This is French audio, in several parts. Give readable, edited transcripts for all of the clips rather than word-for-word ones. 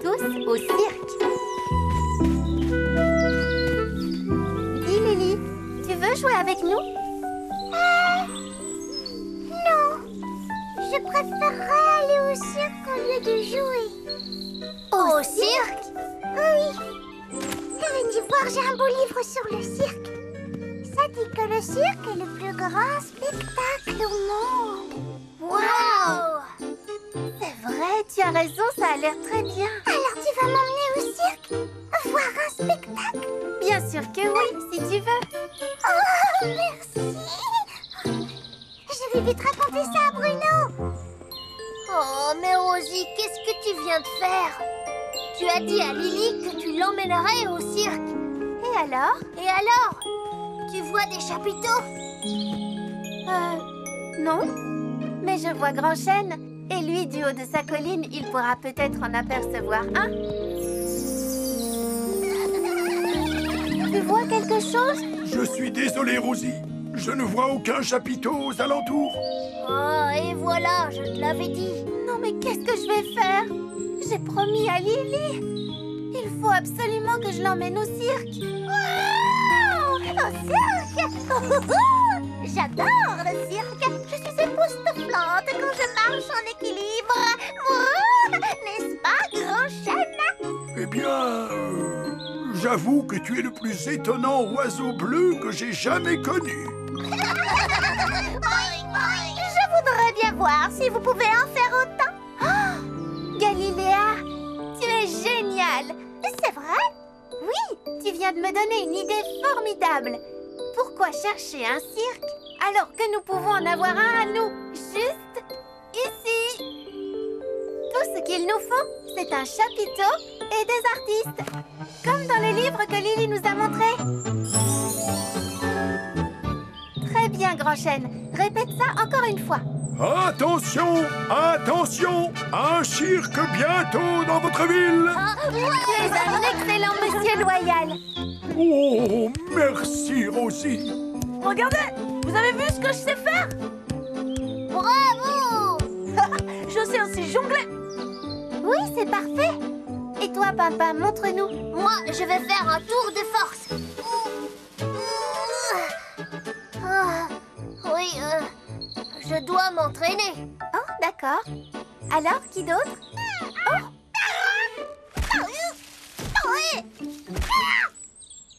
Tous au cirque. Dis Lily, tu veux jouer avec nous? Non. Je préférerais aller au cirque au lieu de jouer. Au cirque? Oui. Voir, j'ai un beau livre sur le cirque. Ça dit que le cirque est le plus grand spectacle au monde. Waouh! C'est vrai, tu as raison, ça a l'air très bien. Alors tu vas m'emmener au cirque? Voir un spectacle? Bien sûr que oui, si tu veux. Oh, merci. Je vais vite raconter ça à Bruno. Oh, mais Rosie, qu'est-ce que tu viens de faire? Tu as dit à Lily que tu l'emmènerais au cirque. Et alors? Et alors? Tu vois des chapiteaux? Non. Mais je vois Grand Chêne. Et lui, du haut de sa colline, il pourra peut-être en apercevoir un. Tu vois quelque chose? Je suis désolé, Rosie. Je ne vois aucun chapiteau aux alentours. Oh, et voilà, je te l'avais dit. Non, mais qu'est-ce que je vais faire? J'ai promis à Lily. Il faut absolument que je l'emmène au cirque. Wow! Au cirque! J'adore le cirque. Je suis époustouflante quand je marche en équilibre. N'est-ce pas, Grand Chêne? Eh bien, j'avoue que tu es le plus étonnant oiseau bleu que j'ai jamais connu. Je voudrais bien voir si vous pouvez en faire autant. Oh, Galiléa, tu es géniale. C'est vrai? Oui, tu viens de me donner une idée formidable. Pourquoi chercher un cirque alors que nous pouvons en avoir un à nous, juste ici? Tout ce qu'il nous faut, c'est un chapiteau et des artistes, comme dans le livre que Lily nous a montré. Très bien, Grand Chêne. Répète ça encore une fois. Attention, attention, un cirque bientôt dans votre ville. Tu es un excellent monsieur loyal. Oh, merci, Rosie. Regardez, vous avez vu ce que je sais faire? Bravo! Je sais aussi jongler. Oui, c'est parfait. Et toi, papa, montre-nous. Moi, je vais faire un tour de force. Oui, je dois m'entraîner. Oh, d'accord. Alors, qui d'autre?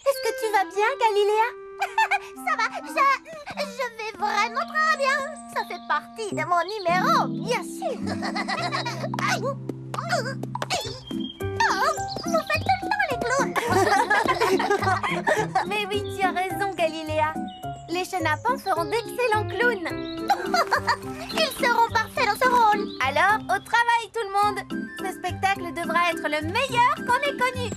Est-ce que tu vas bien, Galiléa? Ça va, je vais vraiment très bien. Ça fait partie de mon numéro, bien sûr. Vous faites tout le temps les clowns. Mais oui, tu as raison, Galiléa. Les chenapans feront d'excellents clowns. Ils seront parfaits dans ce rôle. Alors, au travail, tout le monde. Ce spectacle devra être le meilleur qu'on ait connu.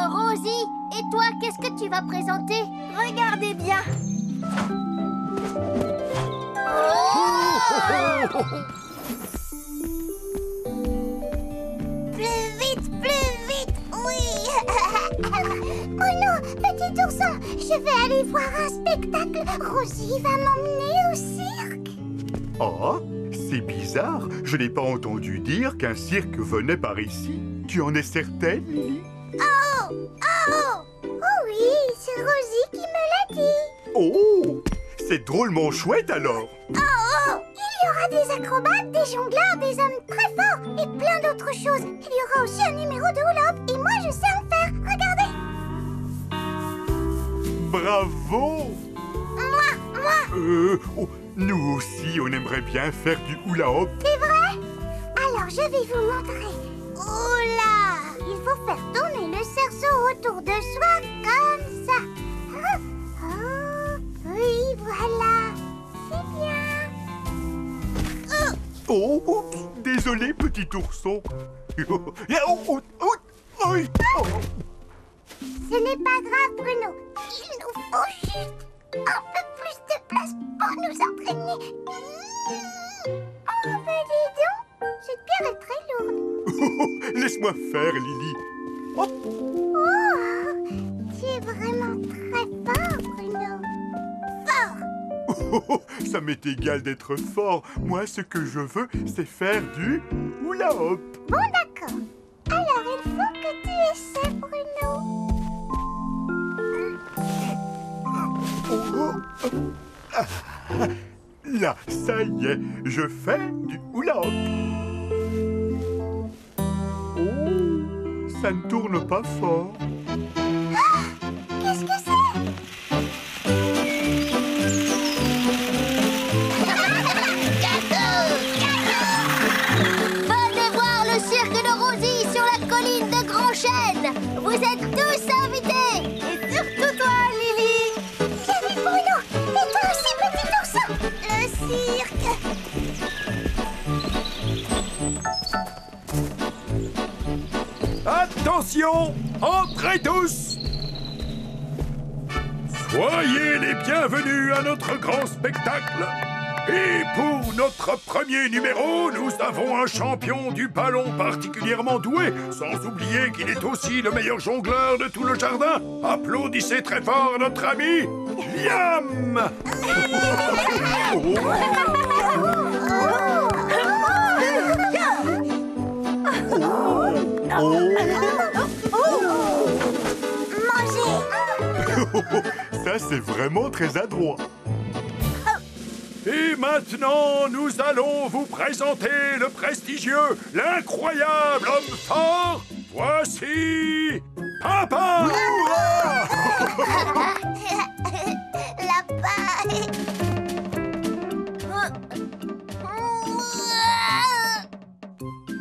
Rosie, et toi, qu'est-ce que tu vas présenter? Regardez bien. Plus vite, oui. Bruno, petit ourson, je vais aller voir un spectacle. Rosie va m'emmener au cirque. Oh, c'est bizarre. Je n'ai pas entendu dire qu'un cirque venait par ici. Tu en es certaine, Lily? Oh oui, c'est Rosie qui me l'a dit. Oh, c'est drôlement chouette alors. Il y aura des acrobates, des jongleurs, des hommes très forts et plein d'autres choses. Il y aura aussi un numéro de hula-hoop et moi je sais en faire. Regardez. Bravo. Moi. Oh, nous aussi, on aimerait bien faire du hula-hoop. C'est vrai? Alors je vais vous montrer. Oula! Il faut faire tourner le cerceau autour de soi comme ça. Oui, voilà. C'est bien. Oh, oups, désolé, petit ourson. Oui. Ce n'est pas grave, Bruno. Il nous faut juste un peu plus de place pour nous entraîner. Oh, ben dis donc, cette pierre est très lourde. Laisse-moi faire, Lily. Hop. Oh, tu es vraiment très fort, Bruno. Fort. Ça m'est égal d'être fort. Moi, ce que je veux, c'est faire du hula hop. Bon, d'accord. Alors, il faut que tu essaies, Bruno. Là, ça y est, je fais du hula hop. Oh, ça ne tourne pas fort. Qu'est-ce que c'est? Venez voir le cirque de Rosie sur la colline de Grand Chêne. Vous êtes tous invités. Et surtout toi, Lily. Salut, Bruno. Et toi aussi, petit ourson. Le cirque. Attention, entrez tous. Soyez les bienvenus à notre grand spectacle. Et pour notre premier numéro, nous avons un champion du ballon particulièrement doué, sans oublier qu'il est aussi le meilleur jongleur de tout le jardin. Applaudissez très fort notre ami Liam. Ça, c'est vraiment très adroit. Et maintenant, nous allons vous présenter le prestigieux, l'incroyable homme fort. Voici Papa.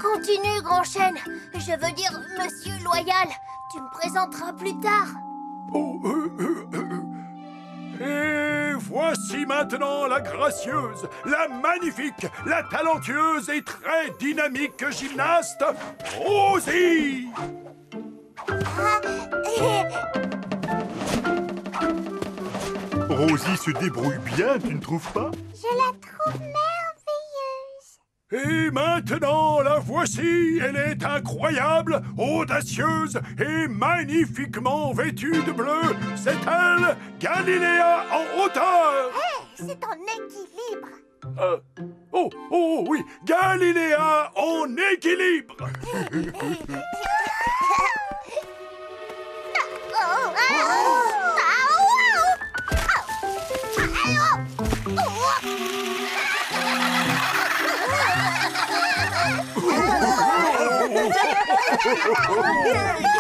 Continue, Grand Chêne. Je veux dire, Monsieur Loyal. Tu me présenteras plus tard. Oh, Et voici maintenant la gracieuse, la magnifique, la talentueuse et très dynamique gymnaste, Rosie. Rosie se débrouille bien, tu ne trouves pas? Je la trouve merveilleuse. Et maintenant, la voici. Elle est incroyable, audacieuse et magnifiquement vêtue de bleu. C'est elle, Galiléa en hauteur. C'est en équilibre. Oh oui, Galiléa en équilibre.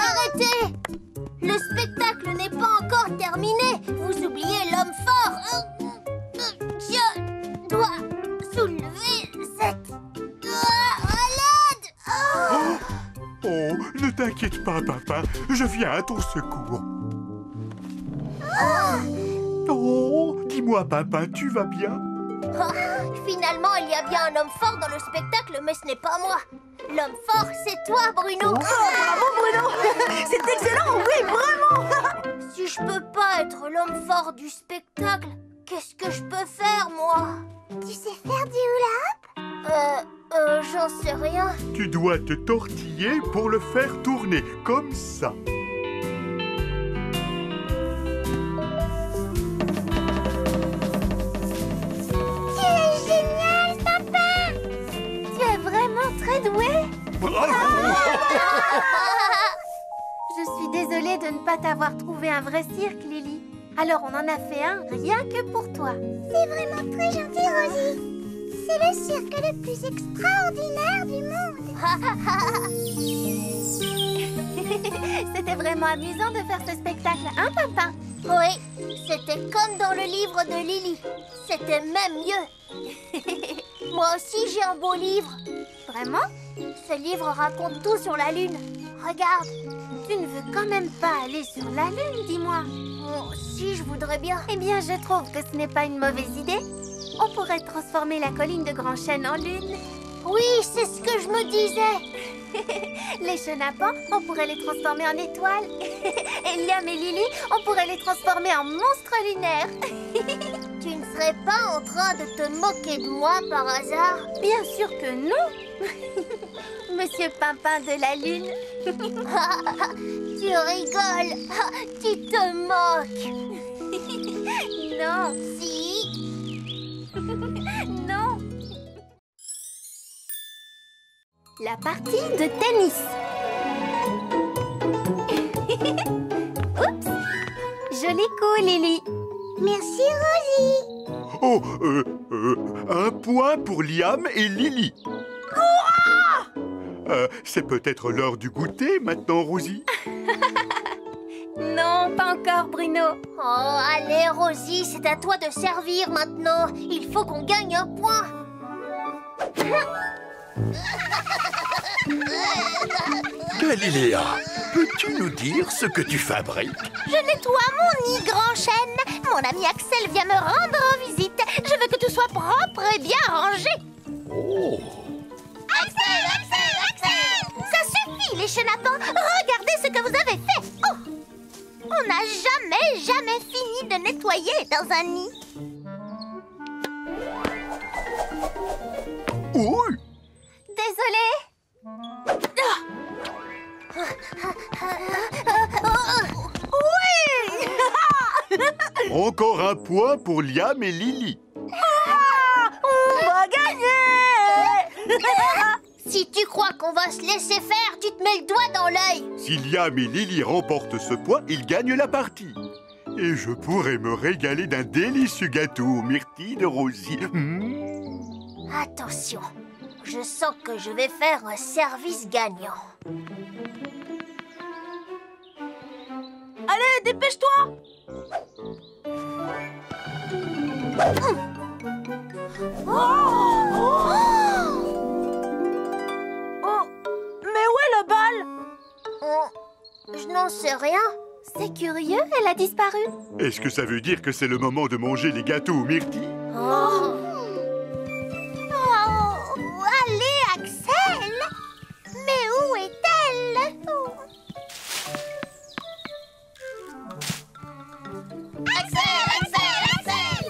Arrêtez! Le spectacle n'est pas encore terminé. Vous oubliez l'homme fort. Je dois soulever cette... à l'aide! Oh, ne t'inquiète pas, papa. Je viens à ton secours. Oh, dis-moi, papa, tu vas bien? Finalement, il y a bien un homme fort dans le spectacle, mais ce n'est pas moi. L'homme fort, c'est toi, Bruno. Bravo, Bruno. C'est excellent, oui, vraiment. Si je peux pas être l'homme fort du spectacle, qu'est-ce que je peux faire, moi? Tu sais faire du hula hop? J'en sais rien. Tu dois te tortiller pour le faire tourner, comme ça. Tu es génial, papa. Tu es vraiment très doué. Bravo. Je suis désolée de ne pas t'avoir trouvé un vrai cirque, Lily. Alors on en a fait un rien que pour toi. C'est vraiment très gentil, Rosie. C'est le cirque le plus extraordinaire du monde. C'était vraiment amusant de faire ce spectacle, hein, papa? Oui, c'était comme dans le livre de Lily. C'était même mieux. Moi aussi, j'ai un beau livre. Vraiment? Ce livre raconte tout sur la Lune. Regarde. Tu ne veux quand même pas aller sur la Lune, dis-moi. Oh, si, je voudrais bien. Eh bien, je trouve que ce n'est pas une mauvaise idée. On pourrait transformer la colline de Grand Chêne en lune. Oui, c'est ce que je me disais. Les chenapans, on pourrait les transformer en étoiles. Et Liam et Lily, on pourrait les transformer en monstres lunaires. Tu ne serais pas en train de te moquer de moi par hasard? Bien sûr que non. Monsieur Pimpin de la Lune. Tu rigoles. Tu te moques. Non. Si. Non. La partie de tennis. Oups. Joli coup, Lily. Merci, Rosie. Oh, un point pour Liam et Lily. C'est peut-être l'heure du goûter maintenant, Rosie. Non, pas encore, Bruno. Oh, allez, Rosie, c'est à toi de servir maintenant. Il faut qu'on gagne un point. Galiléa, peux-tu nous dire ce que tu fabriques? Je nettoie mon nid, grand chêne. Mon ami Axel vient me rendre visite. Je veux que tout soit propre et bien rangé. Oh! Axel, Axel, Axel! Ça suffit, les chenapans. Regardez ce que vous avez fait. Oh! On n'a jamais fini de nettoyer dans un nid. Oui. Désolée. Encore un point pour Liam et Lily. On va gagner. Si tu crois qu'on va se laisser faire, tu te mets le doigt dans l'œil. Si Liam et Lily remportent ce point, ils gagnent la partie. Et je pourrais me régaler d'un délicieux gâteau aux myrtilles de Rosie. Attention, je sens que je vais faire un service gagnant. Allez, dépêche-toi. Oh, mais où est la balle? Oh, je n'en sais rien. C'est curieux, elle a disparu. Est-ce que ça veut dire que c'est le moment de manger les gâteaux aux myrtilles? Oh. Oh, allez, Axel! Mais où est-elle? Axel, Axel, Axel!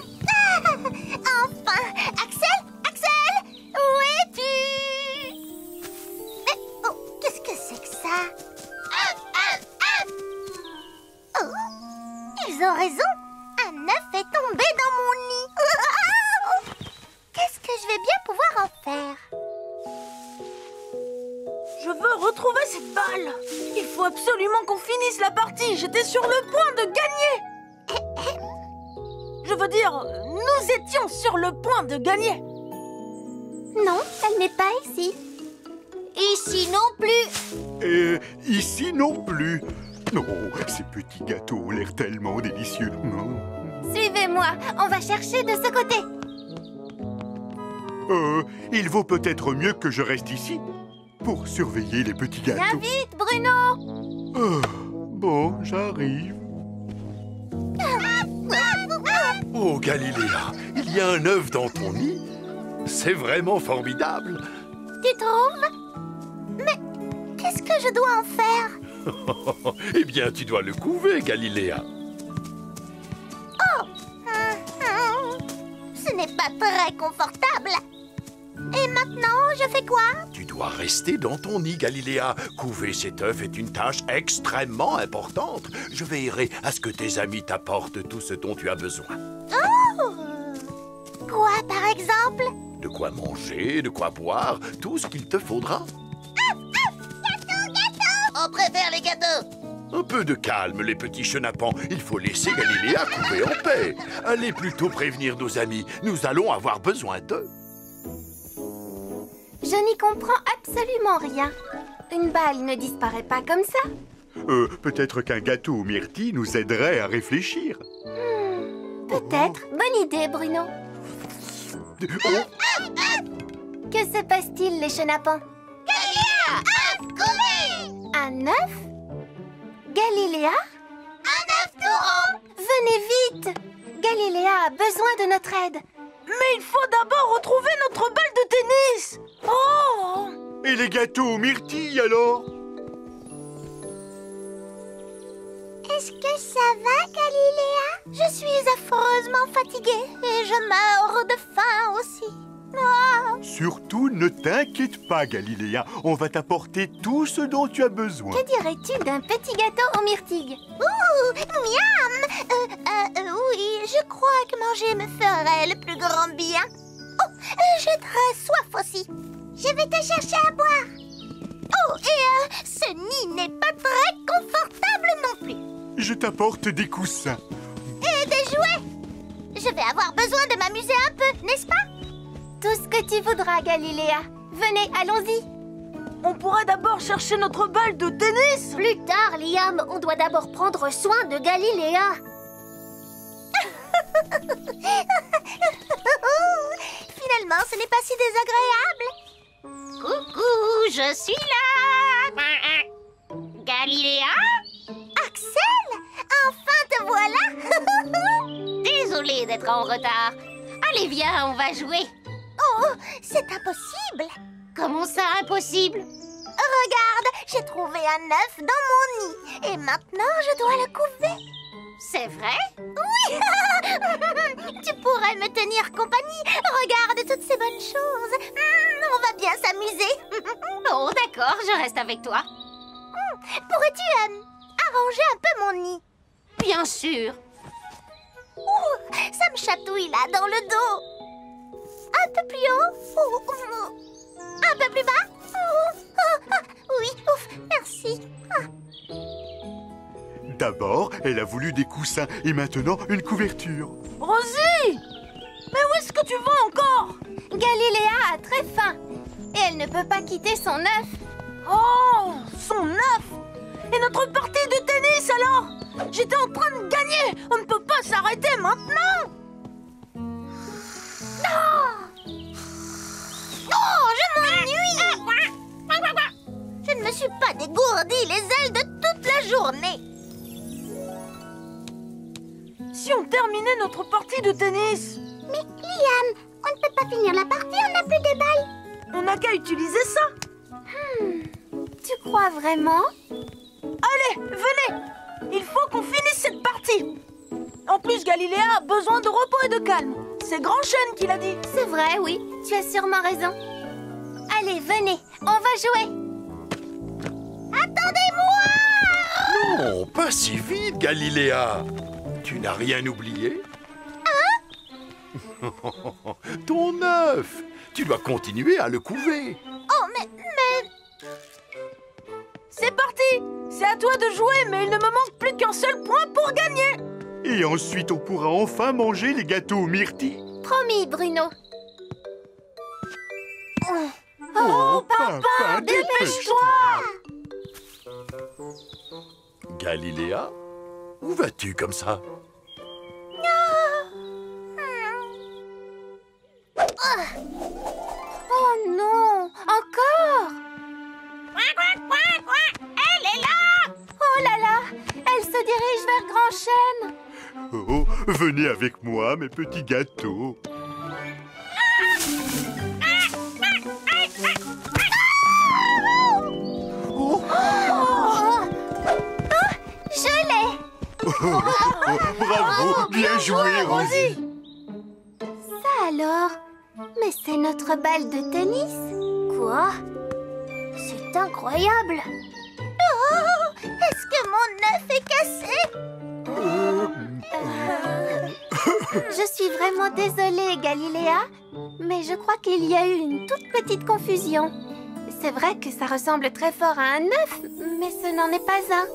Enfin! Axel, Axel! Où es-tu? Mais, oh, qu'est-ce que c'est que ça? Oh, ils ont raison! Un œuf est tombé dans mon nid! Qu'est-ce que je vais bien pouvoir en faire? Je veux retrouver cette balle. Il faut absolument qu'on finisse la partie. J'étais sur le point de gagner. Je veux dire, nous étions sur le point de gagner. Non, elle n'est pas ici. Ici non plus. Et ici non plus. Non, ces petits gâteaux ont l'air tellement délicieux. Non. Suivez-moi, on va chercher de ce côté. Il vaut peut-être mieux que je reste ici pour surveiller les petits Viens gâteaux. vite, Bruno. Bon, j'arrive. Oh, Galiléa, il y a un œuf dans ton nid. C'est vraiment formidable. Tu trouves? Mais qu'est-ce que je dois en faire? Eh bien, tu dois le couver, Galiléa. Ce n'est pas très confortable. Et maintenant, je fais quoi? Tu dois rester dans ton nid, Galiléa. Couver cet œuf est une tâche extrêmement importante. Je veillerai à ce que tes amis t'apportent tout ce dont tu as besoin. Quoi, par exemple? De quoi manger, de quoi boire, tout ce qu'il te faudra. On préfère les gâteaux. Un peu de calme, les petits chenapans. Il faut laisser Galiléa couver en paix. Allez plutôt prévenir nos amis. Nous allons avoir besoin d'eux. Je n'y comprends absolument rien. Une balle ne disparaît pas comme ça. Peut-être qu'un gâteau aux myrtilles nous aiderait à réfléchir. Peut-être. Bonne idée, Bruno. Que se passe-t-il, les chenapans? Un œuf? Galiléa? Un œuf torrent! Venez vite! Galiléa a besoin de notre aide. Mais il faut d'abord retrouver notre balle de tennis. Oh! Et les gâteaux aux myrtilles, alors? Est-ce que ça va, Galiléa? Je suis affreusement fatiguée et je meurs de faim aussi. Oh, Surtout, ne t'inquiète pas, Galiléa. On va t'apporter tout ce dont tu as besoin. Que dirais-tu d'un petit gâteau aux myrtilles? Ouh, miam! Oui, je crois que manger me ferait le plus grand bien. Oh, j'ai très soif aussi. Je vais te chercher à boire. Oh, et ce nid n'est pas très confortable non plus. Je t'apporte des coussins. Et des jouets. Je vais avoir besoin de m'amuser un peu, n'est-ce pas? Tout ce que tu voudras, Galiléa. Venez, allons-y. On pourrait d'abord chercher notre balle de tennis. Plus tard, Liam, on doit d'abord prendre soin de Galiléa. Finalement, ce n'est pas si désagréable. Coucou, je suis là. Galiléa? Axel? Enfin te voilà. Désolée d'être en retard. Allez, viens, on va jouer. Oh, c'est impossible. Comment ça, impossible? Regarde, j'ai trouvé un œuf dans mon nid. Et maintenant, je dois le couver. C'est vrai? Oui. Tu pourrais me tenir compagnie. Regarde toutes ces bonnes choses. On va bien s'amuser. Oh, d'accord, je reste avec toi. Pourrais-tu arranger un peu mon nid? Bien sûr. Ouh, ça me chatouille là, dans le dos. Un peu plus haut. Un peu plus bas. Oui, ouf, merci. D'abord, elle a voulu des coussins et maintenant une couverture. Rosie! Mais où est-ce que tu vas encore? Galiléa a très faim. Et elle ne peut pas quitter son œuf. Oh, son œuf! Et notre partie de tennis alors? J'étais en train de gagner. On ne peut pas s'arrêter maintenant. Oh, je m'ennuie. Je ne me suis pas dégourdi les ailes de toute la journée. Si on terminait notre partie de tennis? Mais Liam, on ne peut pas finir la partie, on n'a plus de balles. On n'a qu'à utiliser ça. Tu crois vraiment? Allez, venez. Il faut qu'on finisse cette partie. En plus, Galiléa a besoin de repos et de calme. C'est Grand Chêne qui l'a dit. C'est vrai, oui. Tu as sûrement raison. Allez, venez, on va jouer. Attendez-moi! Non, pas si vite, Galiléa. Tu n'as rien oublié? Hein? Ton œuf. Tu dois continuer à le couver. Oh, mais... C'est parti. C'est à toi de jouer, mais il ne me manque plus qu'un seul point pour gagner. Et ensuite, on pourra enfin manger les gâteaux aux myrtilles. Promis, Bruno. Oh, papa, dépêche-toi! Galiléa, où vas-tu comme ça? Oh non, encore? Elle est là! Oh là là, elle se dirige vers Grand Chêne. Oh, venez avec moi, mes petits gâteaux. Je l'ai. Bravo, bien joué, Rosie. Ça alors? Mais c'est notre balle de tennis. Quoi? C'est incroyable. Oh, est-ce que mon œuf est cassé? Je suis vraiment désolée, Galiléa, mais je crois qu'il y a eu une toute petite confusion. C'est vrai que ça ressemble très fort à un œuf, mais ce n'en est pas un.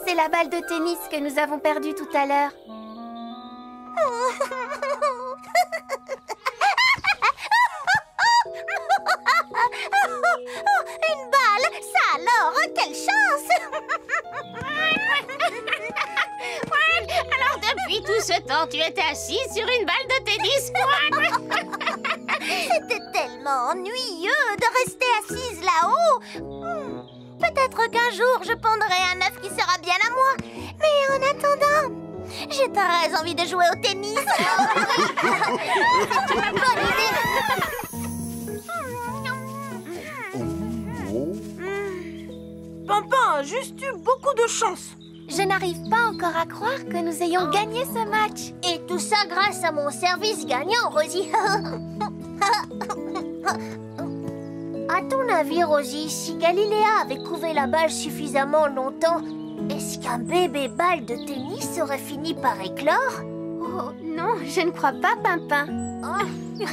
C'est la balle de tennis que nous avons perdue tout à l'heure. Une balle! Ça alors, quelle chance! Alors depuis tout ce temps, tu étais assise sur une balle de tennis. C'était tellement ennuyeux de rester assise là-haut. Peut-être qu'un jour, je pondrai un œuf qui sera bien à moi. Mais en attendant, j'ai très envie de jouer au tennis. C'est une bonne idée. Pimpin a juste eu beaucoup de chance. Je n'arrive pas encore à croire que nous ayons gagné ce match. Et tout ça grâce à mon service gagnant, Rosie. À ton avis, Rosie, si Galiléa avait couvé la balle suffisamment longtemps, est-ce qu'un bébé balle de tennis aurait fini par éclore? Oh, non, je ne crois pas, Pimpin. Oh.